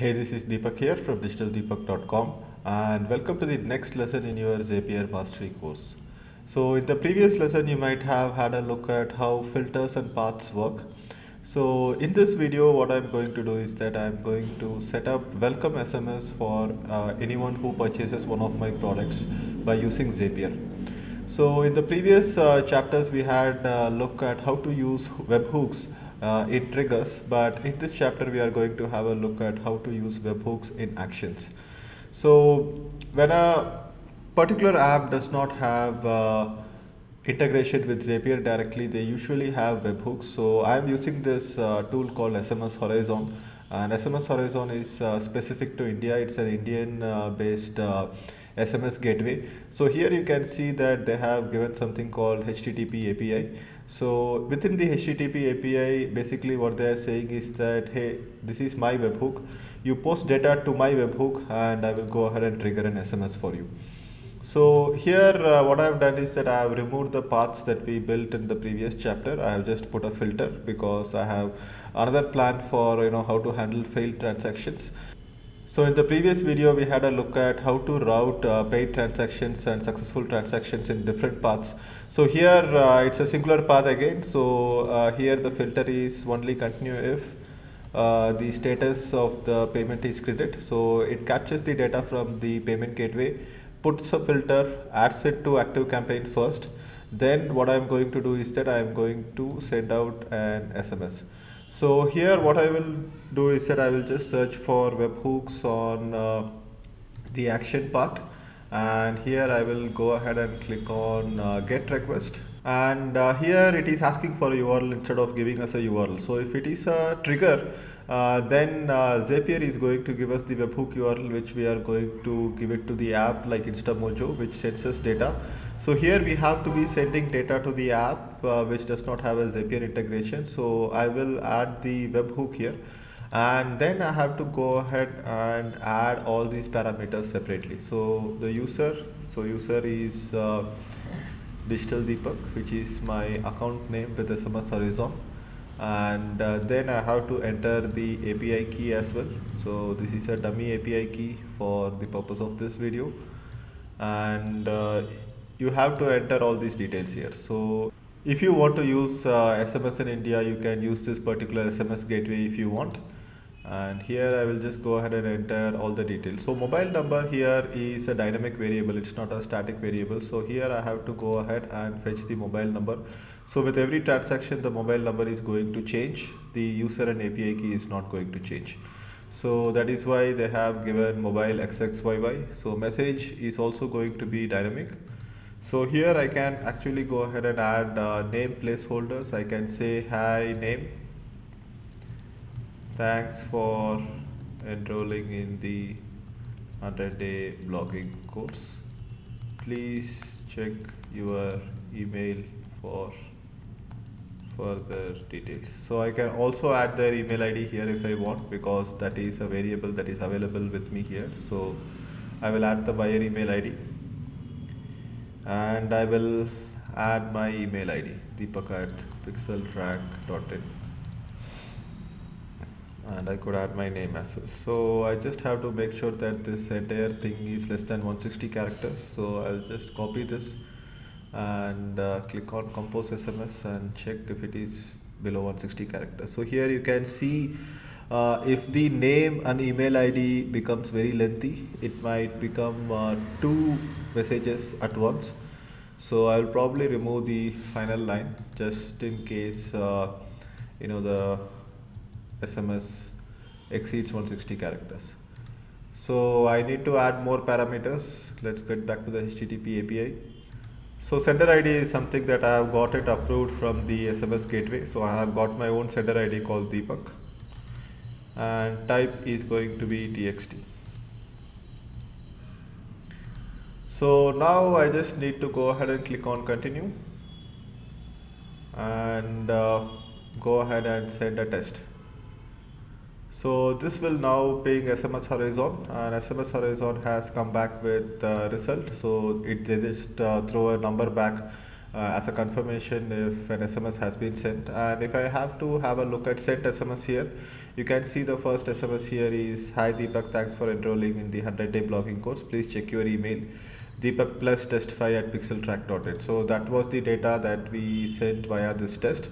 Hey, this is Deepak here from digitaldeepak.com and welcome to the next lesson in your Zapier Mastery course. So in the previous lesson you might have had a look at how filters and paths work. So in this video what I'm going to do is that I'm going to set up welcome SMS for anyone who purchases one of my products by using Zapier. So in the previous chapters we had a look at how to use webhooks in triggers, but in this chapter we are going to have a look at how to use webhooks in actions. So when a particular app does not have integration with Zapier directly, they usually have webhooks. So I am using this tool called SMS Horizon, and SMS Horizon is specific to India. It's an Indian based SMS gateway. So here you can see that they have given something called HTTP API. So within the HTTP API, basically what they are saying is that, hey, this is my webhook. You post data to my webhook and I will go ahead and trigger an SMS for you. So here what I have done is that I have removed the paths that we built in the previous chapter. I have just put a filter because I have another plan for how to handle failed transactions. So in the previous video we had a look at how to route paid transactions and successful transactions in different paths. So here it's a singular path again. So here the filter is only continue if the status of the payment is credit. So it captures the data from the payment gateway, puts a filter, adds it to ActiveCampaign first. Then what I am going to do is that I am going to send out an SMS. So here what I will do is that I will just search for webhooks on the action part, and here I will go ahead and click on get request, and here it is asking for a URL instead of giving us a URL. So if it is a trigger, then Zapier is going to give us the webhook URL, which we are going to give it to the app like InstaMojo, which sends us data. So here we have to be sending data to the app which does not have a Zapier integration. So I will add the webhook here, and then I have to go ahead and add all these parameters separately. So the user is Digital Deepak, which is my account name with SMS Horizon, and then I have to enter the API key as well. So this is a dummy API key for the purpose of this video, and you have to enter all these details here. So if you want to use SMS in India, you can use this particular SMS gateway if you want. And here I will just go ahead and enter all the details. So mobile number here is a dynamic variable, it's not a static variable. So here I have to go ahead and fetch the mobile number. So with every transaction the mobile number is going to change, the user and API key is not going to change. So that is why they have given mobile XXYY. So message is also going to be dynamic. So here I can actually go ahead and add name placeholders. I can say hi name, thanks for enrolling in the 100-day blogging course. Please check your email for further details. So I can also add their email ID here if I want, because that is a variable that is available with me here. So I will add the buyer email ID, and I will add my email ID deepak@pixeltrack.in, and I could add my name as well. So I just have to make sure that this entire thing is less than 160 characters. So I'll just copy this and click on compose SMS and check if it is below 160 characters. So here you can see if the name and email ID becomes very lengthy, it might become 2 messages at once. So I'll probably remove the final line just in case the SMS exceeds 160 characters. So I need to add more parameters. Let's get back to the HTTP API. So sender ID is something that I have got it approved from the SMS gateway. So I have got my own sender ID called Deepak, and type is going to be TXT. So now I just need to go ahead and click on continue and go ahead and send a test. So this will now ping SMS Horizon, and SMS Horizon has come back with result. So they just throw a number back as a confirmation if an SMS has been sent. And if I have to have a look at sent SMS here, You can see the first SMS here is, "Hi Deepak, thanks for enrolling in the 100-day blogging course. Please check your email, Deepak plus test5@pixeltrack.it." So that was the data that we sent via this test,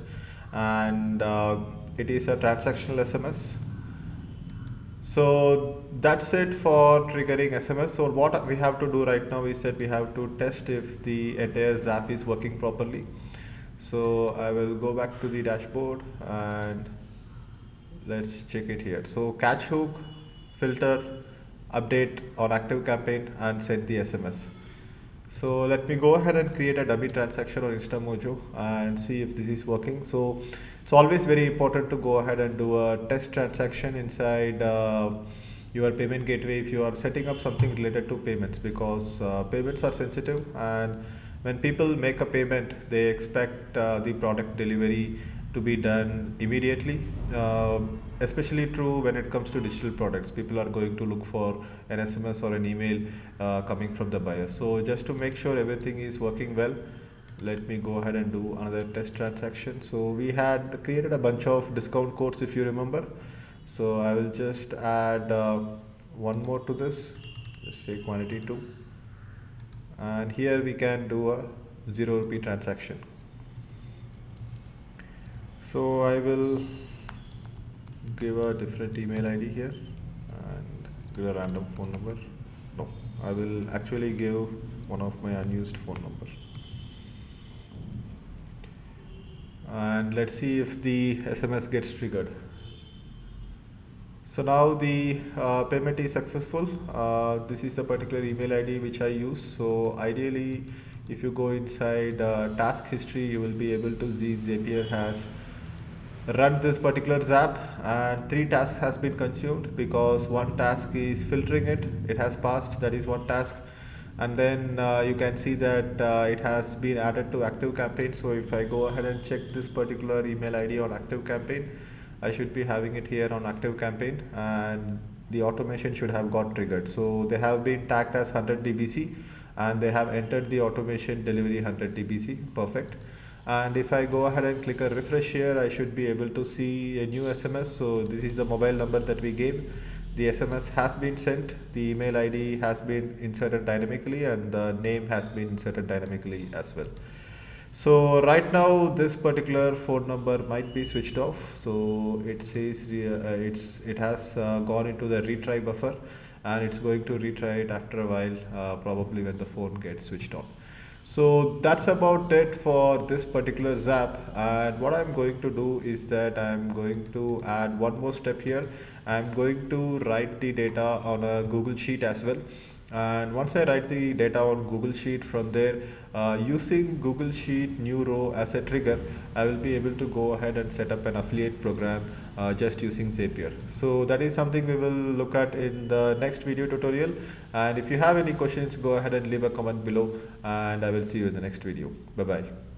and it is a transactional SMS. So that's it for triggering SMS. So what we have to do right now is that we have to test if the entire Zap is working properly. So I will go back to the dashboard and let's check it here. So catch hook, filter, update on active campaign, and send the SMS. So let me go ahead and create a dummy transaction on InstaMojo and see if this is working. So it's always very important to go ahead and do a test transaction inside your payment gateway if you are setting up something related to payments, because payments are sensitive, and when people make a payment, they expect the product delivery to be done immediately. Especially true when it comes to digital products. People are going to look for an SMS or an email coming from the buyer. So just to make sure everything is working well, let me go ahead and do another test transaction. So we had created a bunch of discount codes, if you remember. So I will just add one more to this, just say quantity 2, and here we can do a 0 rupee transaction. So I will give a different email ID here and give a random phone number. No, I will actually give one of my unused phone number. And let's see if the SMS gets triggered. So now the payment is successful. This is the particular email ID which I used. So ideally, if you go inside task history, you will be able to see Zapier has run this particular Zap, and 3 tasks has been consumed because one task is filtering it. It has passed, that is one task. And then you can see that it has been added to active campaign. So if I go ahead and check this particular email ID on active campaign, I should be having it here on active campaign, and the automation should have got triggered. So they have been tagged as 100 dBc, and they have entered the automation delivery 100 dBc. Perfect. And if I go ahead and click a refresh here, I should be able to see a new SMS. So this is the mobile number that we gave. The SMS has been sent, the email ID has been inserted dynamically, and the name has been inserted dynamically as well. So right now this particular phone number might be switched off. So it says it has gone into the retry buffer, and it's going to retry it after a while, probably when the phone gets switched on. So that's about it for this particular Zap, and what I'm going to do is that I'm going to add one more step here. I'm going to write the data on a Google Sheet as well, and once I write the data on Google Sheet, from there using Google Sheet new row as a trigger, I will be able to go ahead and set up an affiliate program just using Zapier. So that is something we will look at in the next video tutorial, and if you have any questions, go ahead and leave a comment below, and I will see you in the next video. Bye bye.